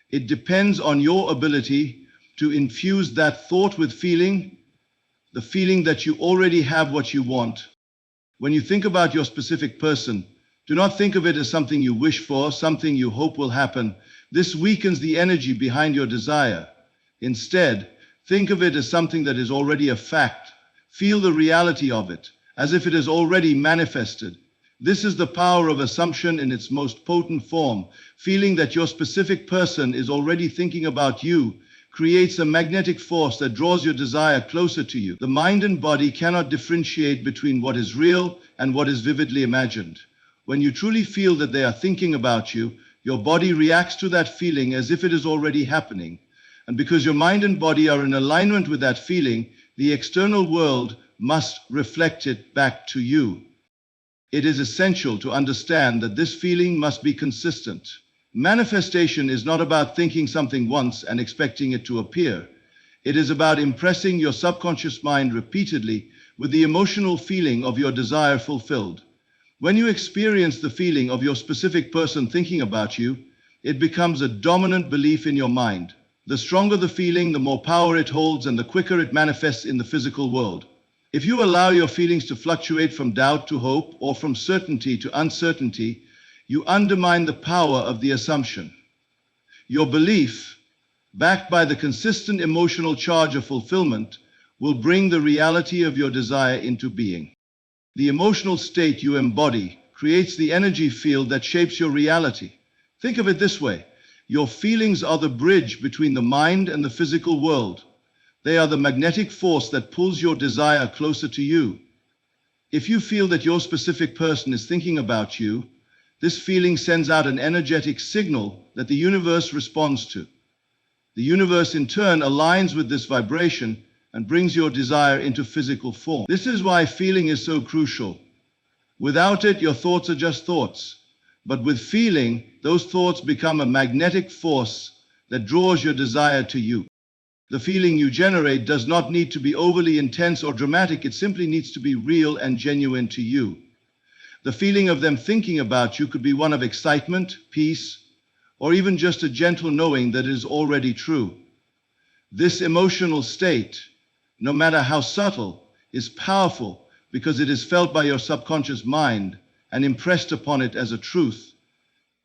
It depends on your ability to infuse that thought with feeling, the feeling that you already have what you want. When you think about your specific person, do not think of it as something you wish for, something you hope will happen. This weakens the energy behind your desire. Instead, think of it as something that is already a fact. Feel the reality of it, as if it is already manifested. This is the power of assumption in its most potent form. Feeling that your specific person is already thinking about you creates a magnetic force that draws your desire closer to you. The mind and body cannot differentiate between what is real and what is vividly imagined. When you truly feel that they are thinking about you, your body reacts to that feeling as if it is already happening. And because your mind and body are in alignment with that feeling, the external world must reflect it back to you. It is essential to understand that this feeling must be consistent. Manifestation is not about thinking something once and expecting it to appear. It is about impressing your subconscious mind repeatedly with the emotional feeling of your desire fulfilled. When you experience the feeling of your specific person thinking about you, it becomes a dominant belief in your mind. The stronger the feeling, the more power it holds, and the quicker it manifests in the physical world. If you allow your feelings to fluctuate from doubt to hope or from certainty to uncertainty, you undermine the power of the assumption. Your belief, backed by the consistent emotional charge of fulfillment, will bring the reality of your desire into being. The emotional state you embody creates the energy field that shapes your reality. Think of it this way. Your feelings are the bridge between the mind and the physical world. They are the magnetic force that pulls your desire closer to you. If you feel that your specific person is thinking about you, this feeling sends out an energetic signal that the universe responds to. The universe in turn aligns with this vibration and brings your desire into physical form. This is why feeling is so crucial. Without it, your thoughts are just thoughts. But with feeling, those thoughts become a magnetic force that draws your desire to you. The feeling you generate does not need to be overly intense or dramatic. It simply needs to be real and genuine to you. The feeling of them thinking about you could be one of excitement, peace, or even just a gentle knowing that it is already true. This emotional state, no matter how subtle, is powerful because it is felt by your subconscious mind and impressed upon it as a truth.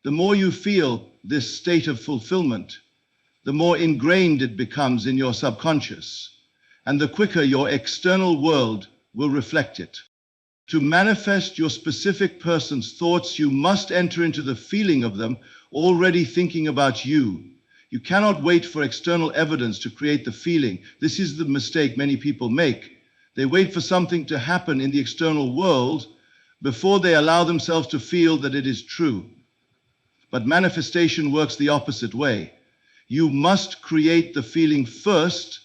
The more you feel this state of fulfillment, the more ingrained it becomes in your subconscious, and the quicker your external world will reflect it. To manifest your specific person's thoughts, you must enter into the feeling of them already thinking about you. You cannot wait for external evidence to create the feeling. This is the mistake many people make. They wait for something to happen in the external world before they allow themselves to feel that it is true. But manifestation works the opposite way. You must create the feeling first,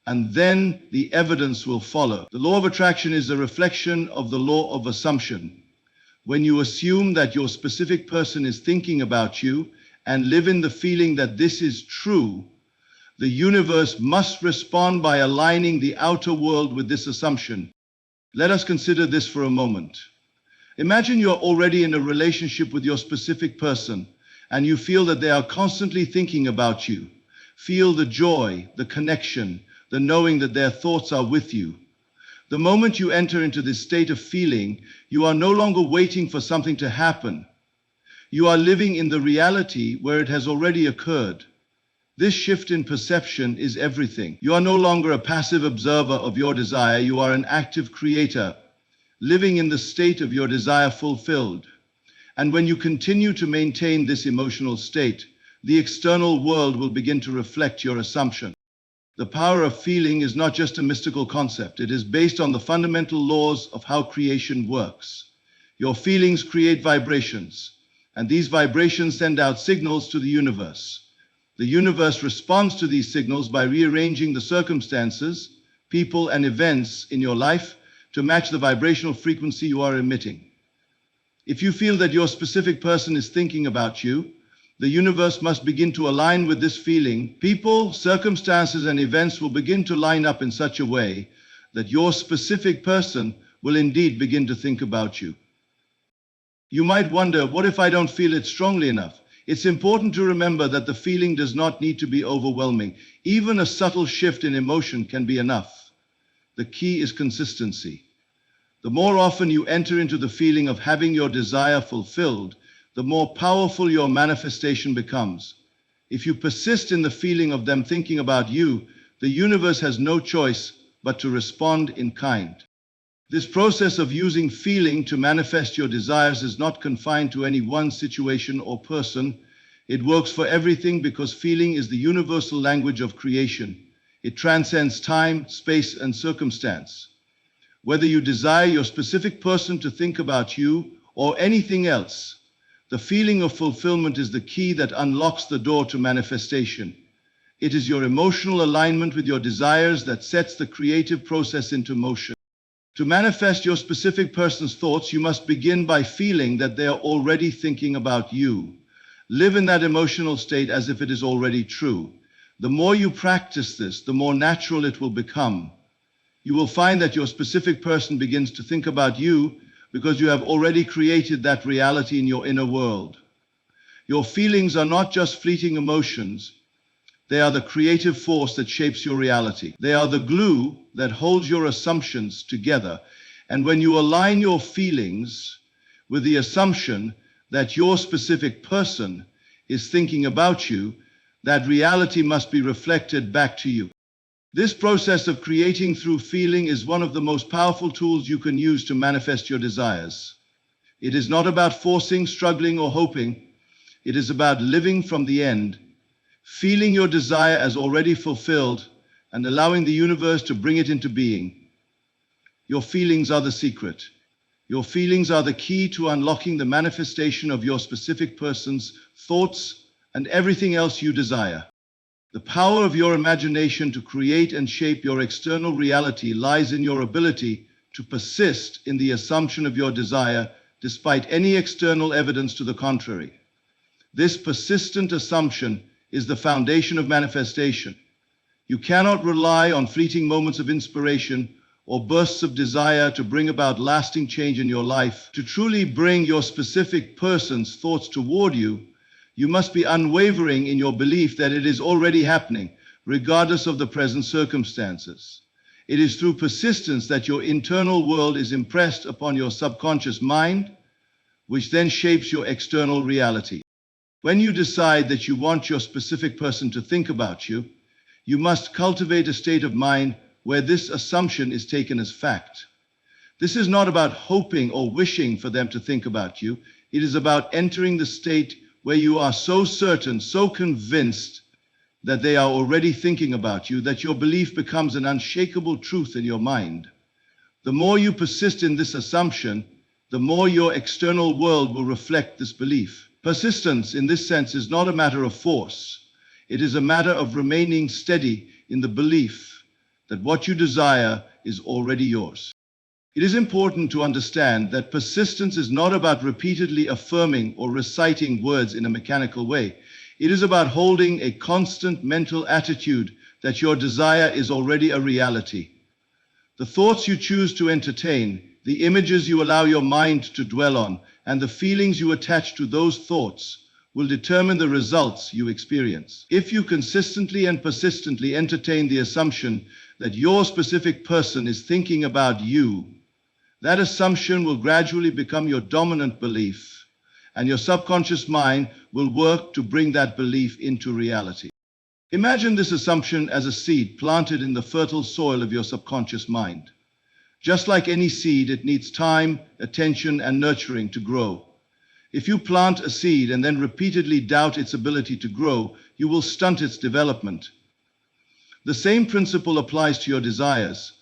and then the evidence will follow. The law of attraction is a reflection of the law of assumption. When you assume that your specific person is thinking about you and live in the feeling that this is true, the universe must respond by aligning the outer world with this assumption. Let us consider this for a moment. Imagine you're already in a relationship with your specific person, and you feel that they are constantly thinking about you. Feel the joy, the connection, the knowing that their thoughts are with you. The moment you enter into this state of feeling, you are no longer waiting for something to happen. You are living in the reality where it has already occurred. This shift in perception is everything. You are no longer a passive observer of your desire. You are an active creator, living in the state of your desire fulfilled. And when you continue to maintain this emotional state, the external world will begin to reflect your assumption. The power of feeling is not just a mystical concept. It is based on the fundamental laws of how creation works. Your feelings create vibrations, and these vibrations send out signals to the universe. The universe responds to these signals by rearranging the circumstances, people, and events in your life to match the vibrational frequency you are emitting. If you feel that your specific person is thinking about you, the universe must begin to align with this feeling. People, circumstances, and events will begin to line up in such a way that your specific person will indeed begin to think about you. You might wonder, what if I don't feel it strongly enough? It's important to remember that the feeling does not need to be overwhelming. Even a subtle shift in emotion can be enough. The key is consistency. The more often you enter into the feeling of having your desire fulfilled, the more powerful your manifestation becomes. If you persist in the feeling of them thinking about you, the universe has no choice but to respond in kind. This process of using feeling to manifest your desires is not confined to any one situation or person. It works for everything because feeling is the universal language of creation. It transcends time, space, and circumstance. Whether you desire your specific person to think about you or anything else, the feeling of fulfillment is the key that unlocks the door to manifestation. It is your emotional alignment with your desires that sets the creative process into motion. To manifest your specific person's thoughts, you must begin by feeling that they are already thinking about you. Live in that emotional state as if it is already true. The more you practice this, the more natural it will become. You will find that your specific person begins to think about you because you have already created that reality in your inner world. Your feelings are not just fleeting emotions. They are the creative force that shapes your reality. They are the glue that holds your assumptions together. And when you align your feelings with the assumption that your specific person is thinking about you, that reality must be reflected back to you. This process of creating through feeling is one of the most powerful tools you can use to manifest your desires. It is not about forcing, struggling, or hoping. It is about living from the end, feeling your desire as already fulfilled, and allowing the universe to bring it into being. Your feelings are the secret. Your feelings are the key to unlocking the manifestation of your specific person's thoughts and everything else you desire. The power of your imagination to create and shape your external reality lies in your ability to persist in the assumption of your desire despite any external evidence to the contrary. This persistent assumption is the foundation of manifestation. You cannot rely on fleeting moments of inspiration or bursts of desire to bring about lasting change in your life. To truly bring your specific person's thoughts toward you, you must be unwavering in your belief that it is already happening, regardless of the present circumstances. It is through persistence that your internal world is impressed upon your subconscious mind, which then shapes your external reality. When you decide that you want your specific person to think about you, you must cultivate a state of mind where this assumption is taken as fact. This is not about hoping or wishing for them to think about you. It is about entering the state where you are so certain, so convinced that they are already thinking about you, that your belief becomes an unshakable truth in your mind. The more you persist in this assumption, the more your external world will reflect this belief. Persistence in this sense is not a matter of force. It is a matter of remaining steady in the belief that what you desire is already yours. It is important to understand that persistence is not about repeatedly affirming or reciting words in a mechanical way. It is about holding a constant mental attitude that your desire is already a reality. The thoughts you choose to entertain, the images you allow your mind to dwell on, and the feelings you attach to those thoughts will determine the results you experience. If you consistently and persistently entertain the assumption that your specific person is thinking about you, that assumption will gradually become your dominant belief, and your subconscious mind will work to bring that belief into reality. Imagine this assumption as a seed planted in the fertile soil of your subconscious mind. Just like any seed, it needs time, attention, and nurturing to grow. If you plant a seed and then repeatedly doubt its ability to grow, you will stunt its development. The same principle applies to your desires.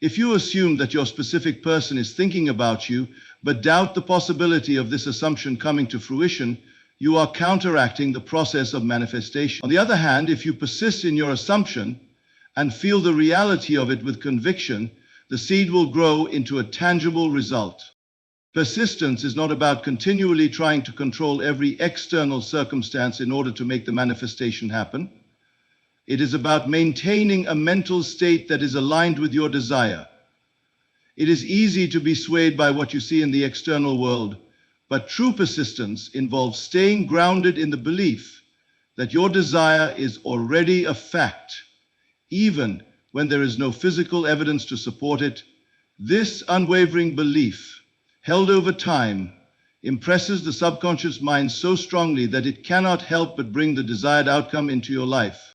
If you assume that your specific person is thinking about you, but doubt the possibility of this assumption coming to fruition, you are counteracting the process of manifestation. On the other hand, if you persist in your assumption and feel the reality of it with conviction, the seed will grow into a tangible result. Persistence is not about continually trying to control every external circumstance in order to make the manifestation happen. It is about maintaining a mental state that is aligned with your desire. It is easy to be swayed by what you see in the external world, but true persistence involves staying grounded in the belief that your desire is already a fact, even when there is no physical evidence to support it. This unwavering belief, held over time, impresses the subconscious mind so strongly that it cannot help but bring the desired outcome into your life.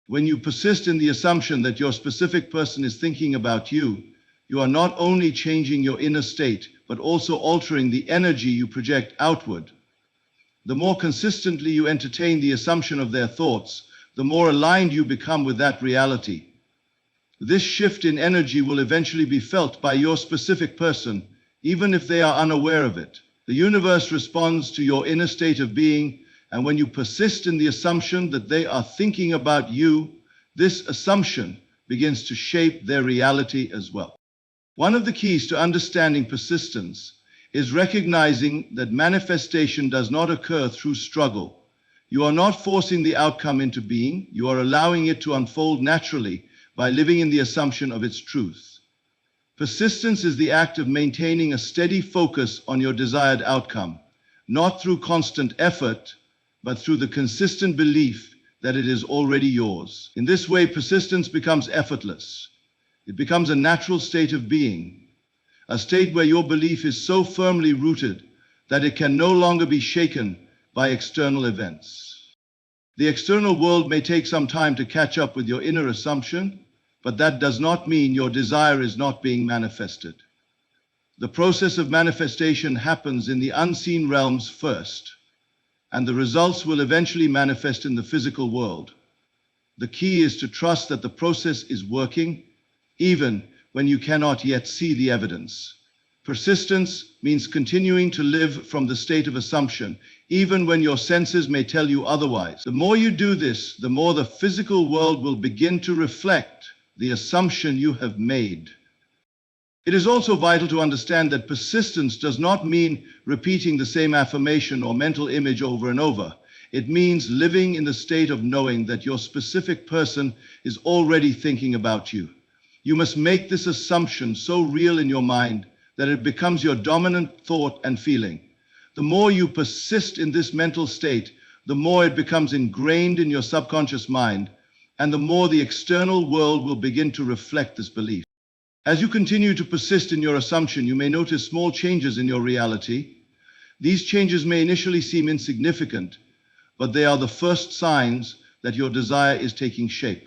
When you persist in the assumption that your specific person is thinking about you, you are not only changing your inner state, but also altering the energy you project outward. The more consistently you entertain the assumption of their thoughts, the more aligned you become with that reality. This shift in energy will eventually be felt by your specific person, even if they are unaware of it. The universe responds to your inner state of being, and when you persist in the assumption that they are thinking about you, this assumption begins to shape their reality as well. One of the keys to understanding persistence is recognizing that manifestation does not occur through struggle. You are not forcing the outcome into being, you are allowing it to unfold naturally by living in the assumption of its truth. Persistence is the act of maintaining a steady focus on your desired outcome, not through constant effort, but through the consistent belief that it is already yours. In this way, persistence becomes effortless. It becomes a natural state of being, a state where your belief is so firmly rooted that it can no longer be shaken by external events. The external world may take some time to catch up with your inner assumption, but that does not mean your desire is not being manifested. The process of manifestation happens in the unseen realms first, and the results will eventually manifest in the physical world. The key is to trust that the process is working, even when you cannot yet see the evidence. Persistence means continuing to live from the state of assumption, even when your senses may tell you otherwise. The more you do this, the more the physical world will begin to reflect the assumption you have made. It is also vital to understand that persistence does not mean repeating the same affirmation or mental image over and over. It means living in the state of knowing that your specific person is already thinking about you. You must make this assumption so real in your mind that it becomes your dominant thought and feeling. The more you persist in this mental state, the more it becomes ingrained in your subconscious mind, and the more the external world will begin to reflect this belief. As you continue to persist in your assumption, you may notice small changes in your reality. These changes may initially seem insignificant, but they are the first signs that your desire is taking shape.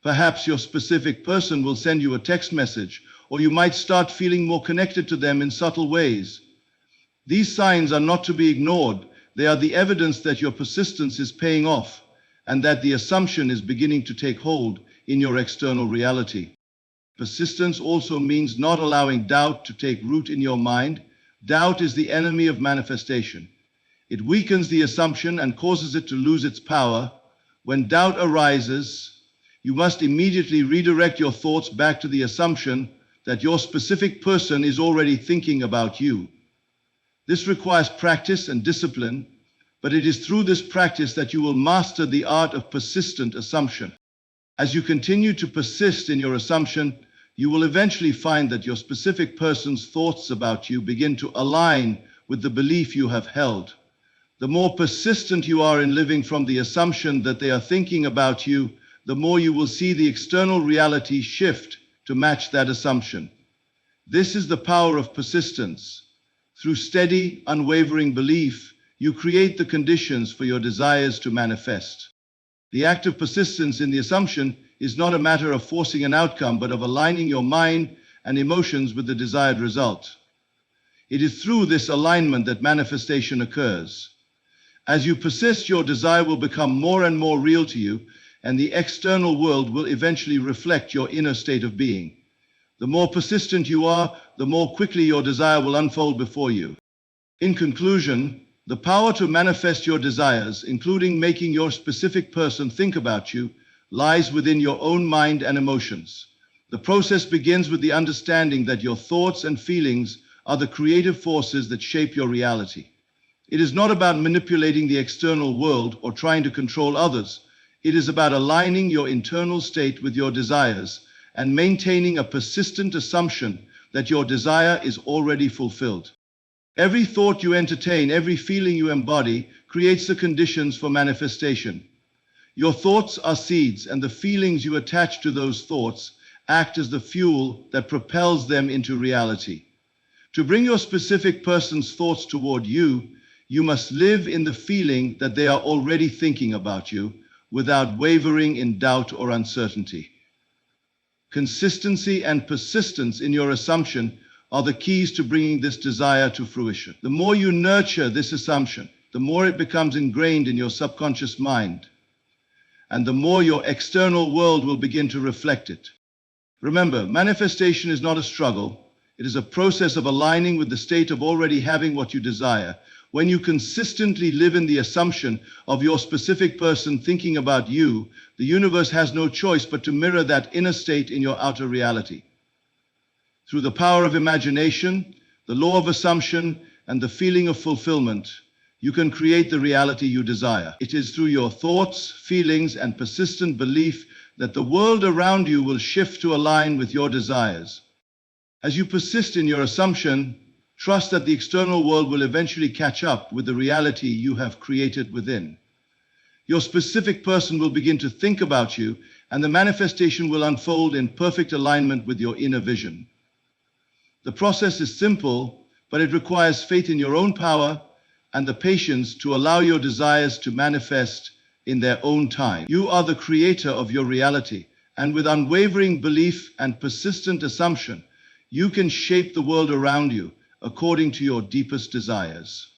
Perhaps your specific person will send you a text message, or you might start feeling more connected to them in subtle ways. These signs are not to be ignored. They are the evidence that your persistence is paying off, and that the assumption is beginning to take hold in your external reality. Persistence also means not allowing doubt to take root in your mind. Doubt is the enemy of manifestation. It weakens the assumption and causes it to lose its power. When doubt arises, you must immediately redirect your thoughts back to the assumption that your specific person is already thinking about you. This requires practice and discipline, but it is through this practice that you will master the art of persistent assumption. As you continue to persist in your assumption, you will eventually find that your specific person's thoughts about you begin to align with the belief you have held. The more persistent you are in living from the assumption that they are thinking about you, the more you will see the external reality shift to match that assumption. This is the power of persistence. Through steady, unwavering belief, you create the conditions for your desires to manifest. The act of persistence in the assumption is not a matter of forcing an outcome, but of aligning your mind and emotions with the desired result. It is through this alignment that manifestation occurs. As you persist, your desire will become more and more real to you, and the external world will eventually reflect your inner state of being. The more persistent you are, the more quickly your desire will unfold before you. In conclusion, the power to manifest your desires, including making your specific person think about you, lies within your own mind and emotions. The process begins with the understanding that your thoughts and feelings are the creative forces that shape your reality. It is not about manipulating the external world or trying to control others. It is about aligning your internal state with your desires and maintaining a persistent assumption that your desire is already fulfilled. Every thought you entertain, every feeling you embody, creates the conditions for manifestation. Your thoughts are seeds, and the feelings you attach to those thoughts act as the fuel that propels them into reality. To bring your specific person's thoughts toward you, you must live in the feeling that they are already thinking about you, without wavering in doubt or uncertainty. Consistency and persistence in your assumption are the keys to bringing this desire to fruition. The more you nurture this assumption, the more it becomes ingrained in your subconscious mind, and the more your external world will begin to reflect it. Remember, manifestation is not a struggle. It is a process of aligning with the state of already having what you desire. When you consistently live in the assumption of your specific person thinking about you, the universe has no choice but to mirror that inner state in your outer reality. Through the power of imagination, the law of assumption, and the feeling of fulfillment, you can create the reality you desire. It is through your thoughts, feelings, and persistent belief that the world around you will shift to align with your desires. As you persist in your assumption, trust that the external world will eventually catch up with the reality you have created within. Your specific person will begin to think about you, and the manifestation will unfold in perfect alignment with your inner vision. The process is simple, but it requires faith in your own power and the patience to allow your desires to manifest in their own time. You are the creator of your reality, and with unwavering belief and persistent assumption, you can shape the world around you according to your deepest desires.